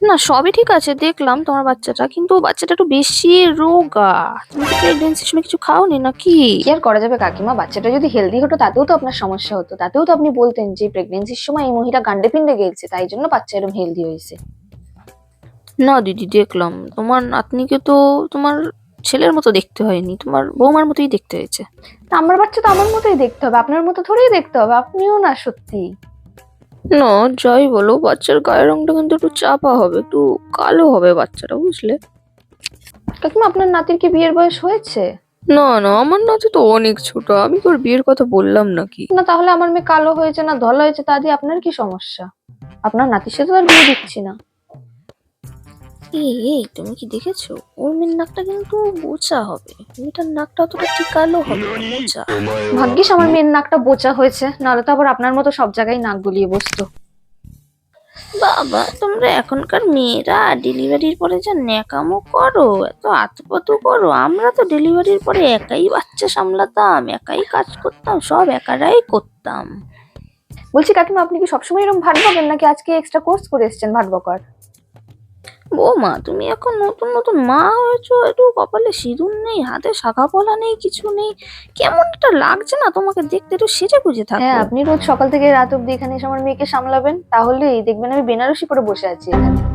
না, সবই ঠিক আছে, দেখলাম তোমার বাচ্চাটা, কিন্তু বাচ্চাটা একটু বেশি রোগা। তুমি কি প্রেগনেন্সির সময় কিছু খাওনি নাকি? কি আর করা যাবে কাকিমা, বাচ্চাটা যদি হেলদি হতো তাতেও তো আপনার সমস্যা হতো, তাতেও তো আপনি বলতেন যে প্রেগনেন্সির সময় এই মহিলা গান্ডে পিন্ডে গেছে, তাই জন্য বাচ্চা এরকম হেলদি হয়েছে। না দিদি, দেখলাম তোমার নাতনিকে তো তোমার ছেলের মতো দেখতে হয়নি, তোমার বৌমার মতোই দেখতে হয়েছে। তা আমার বাচ্চা তো আমার মতোই দেখতে হবে, আপনার মতো থোড়েই দেখতে হবে, আপনিও না সত্যি। না, যাই বলো, বাচ্চার গায়ের রংটা কিন্তু একটু চাপা হবে, একটু কালো হবে বাচ্চাটা, বুঝলে? কাকিমা আপনার নাতির কি বিয়ের বয়স হয়েছে? না না, আমার নাতি তো অনেক ছোট, আমি তোর বিয়ের কথা বললাম নাকি? না তাহলে আমার মেয়ে কালো হয়েছে না ধলা হয়েছে তা দিয়ে আপনার কি সমস্যা? আপনার নাতির সাথে তো আর বিয়ে দিচ্ছি না। এই এই, তুমি কি দেখেছো? ওর মেয়ের নাকটা কিন্তু বোচা হবে, মেয়েটার নাকটা অতটা ঠিক কালো হবে না, বোচা। ভাগ্যিস আমার মেয়ের নাকটা বোচা হয়েছে, নাহলে তো আবার আপনার মতো সব জায়গায় নাক গলিয়ে বসতো। বাবা, তোমরা এখনকার মেয়েরা ডেলিভারির পরে যা ন্যাকামো করো, এত আতপাতু করো। আমরা তো ডেলিভারির পরে একাই বাচ্চা সামলাতাম, একাই কাজ করতাম, সব একারাই করতাম। বলছি কাকিমা, আপনি কি সবসময় এরকম ভাট বকেন নাকি আজকে এক্সট্রা কোর্স করে এসেছেন ভাট বকার? বৌমা, তুমি এখন নতুন নতুন মা হয়েছো, একটু কপালে সিঁদুর নেই, হাতে শাখা পলা নেই, কিছু নেই, কেমন একটা লাগছে না তোমাকে দেখতে? একটু সেজে গুজে হ্যাঁ, থাকো। আপনি রোজ সকাল থেকে রাত অব্দি এখানে এসে আমার মেয়েকে সামলাবেন, তাহলেই দেখবেন আমি বেনারসি পরে বসে আছি এখানে।